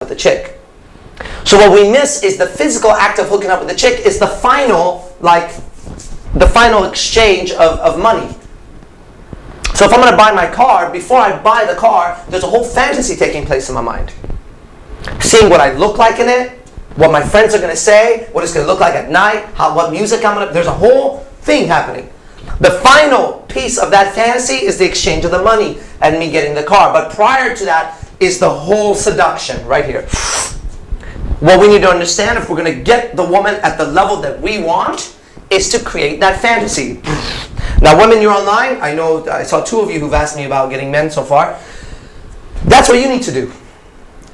with the chick. So what we miss is the physical act of hooking up with the chick is the final exchange of money. So if I'm going to buy my car, before I buy the car, there's a whole fantasy taking place in my mind. Seeing what I look like in it, what my friends are going to say, what it's going to look like at night, what music I'm going to... There's a whole thing happening. The final piece of that fantasy is the exchange of the money and me getting the car. But prior to that is the whole seduction right here. What we need to understand, if we're going to get the woman at the level that we want, is to create that fantasy. Now women, you're online. I know I saw 2 of you who've asked me about getting men so far. That's what you need to do.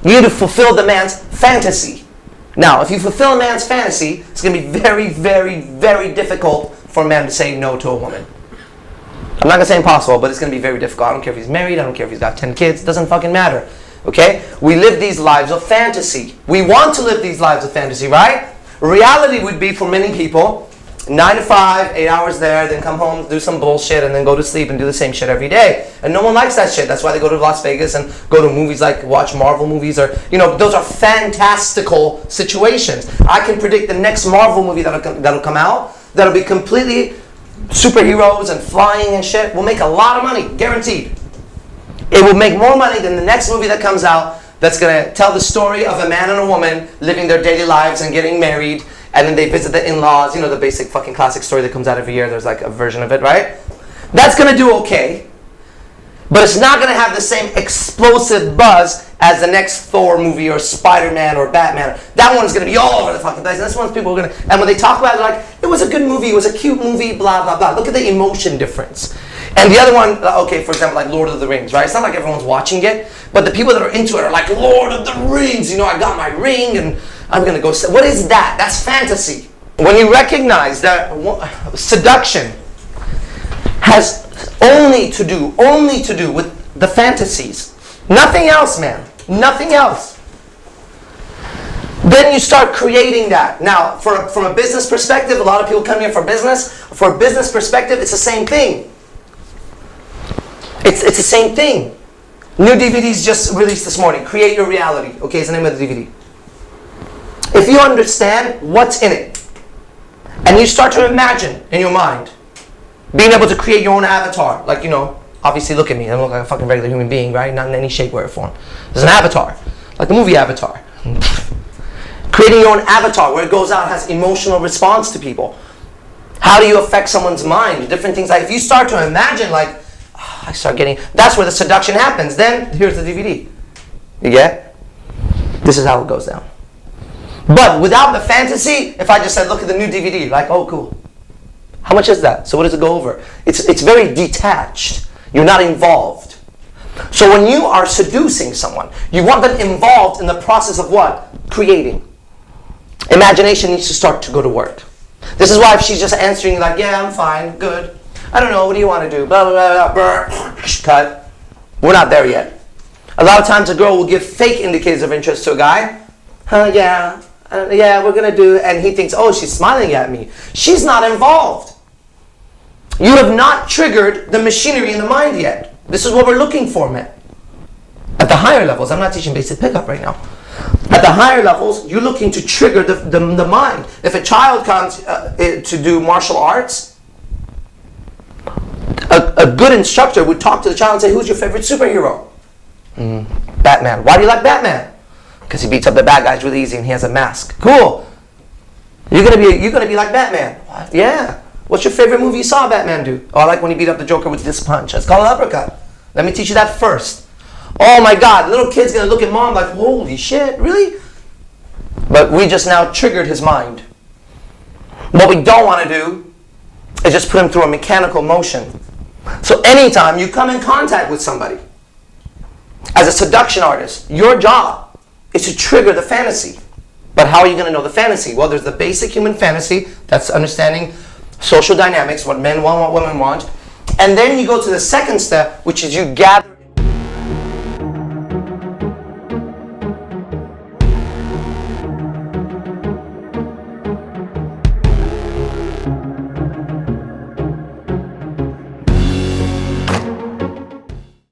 You need to fulfill the man's fantasy. Now, if you fulfill a man's fantasy, it's going to be very, very, very difficult for a man to say no to a woman. I'm not going to say impossible, but it's going to be very difficult. I don't care if he's married. I don't care if he's got 10 kids. It doesn't fucking matter. Okay? We live these lives of fantasy. We want to live these lives of fantasy, right? Reality would be, for many people, 9 to 5, 8 hours there, then come home, do some bullshit, and then go to sleep and do the same shit every day. And no one likes that shit. That's why they go to Las Vegas and go to movies like watch Marvel movies, or, those are fantastical situations. I can predict the next Marvel movie that'll come out, that'll be completely superheroes and flying and shit. Will make a lot of money, guaranteed. It will make more money than the next movie that comes out that's going to tell the story of a man and a woman living their daily lives and getting married, and then they visit the in-laws, the basic fucking classic story that comes out every year. There's like a version of it, right? That's going to do okay, but it's not going to have the same explosive buzz as the next Thor movie or Spider-Man or Batman. That one's going to be all over the fucking place. That's one people are going to... And when they talk about it, they're like, it was a good movie, it was a cute movie, blah, blah, blah. Look at the emotion difference. And the other one, okay, for example, like Lord of the Rings, right? It's not like everyone's watching it, but the people that are into it are like, Lord of the Rings, I got my ring and I'm going to go... What is that? That's fantasy. When you recognize that seduction has only to do with the fantasies, nothing else, man, nothing else, then you start creating that. Now, from a business perspective, a lot of people come here for business. For a business perspective, it's the same thing. It's the same thing. New DVDs just released this morning. Create Your Reality. Okay, is the name of the DVD. If you understand what's in it, and you start to imagine in your mind being able to create your own avatar, like, obviously look at me, I look like a fucking regular human being, right? Not in any shape, way, or form. There's an avatar, like the movie Avatar. Creating your own avatar where it goes out and has emotional response to people. How do you affect someone's mind? Different things. Like if you start to imagine, like, I start getting... That's where the seduction happens. Then, here's the DVD. You get? This is how it goes down. But without the fantasy, if I just said, look at the new DVD, like, oh, cool. How much is that? So what does it go over? It's very detached. You're not involved. So when you are seducing someone, you want them involved in the process of what? Creating. Imagination needs to start to go to work. This is why if she's just answering like, yeah, I'm fine, good. I don't know, what do you want to do? Blah, blah, blah, blah, blah. Cut. We're not there yet. A lot of times a girl will give fake indicators of interest to a guy. Yeah, we're going to do, and he thinks, oh, she's smiling at me. She's not involved. You have not triggered the machinery in the mind yet. This is what we're looking for, man. At the higher levels, I'm not teaching basic pickup right now. At the higher levels, you're looking to trigger the mind. If a child comes to do martial arts, a good instructor would talk to the child and say, who's your favorite superhero? Batman. Why do you like Batman? Because he beats up the bad guys really easy and he has a mask. Cool. You're gonna be like Batman. What? Yeah. What's your favorite movie you saw Batman do? Oh, I like when he beat up the Joker with this punch. It's called an uppercut. Let me teach you that first. Oh my God, little kid's gonna look at mom like, holy shit, really? But we just now triggered his mind. What we don't want to do is just put him through a mechanical motion. So anytime you come in contact with somebody, as a seduction artist, your job is to trigger the fantasy. But how are you going to know the fantasy? Well, there's the basic human fantasy, that's understanding social dynamics, what men want, what women want. And then you go to the second step, which is you gather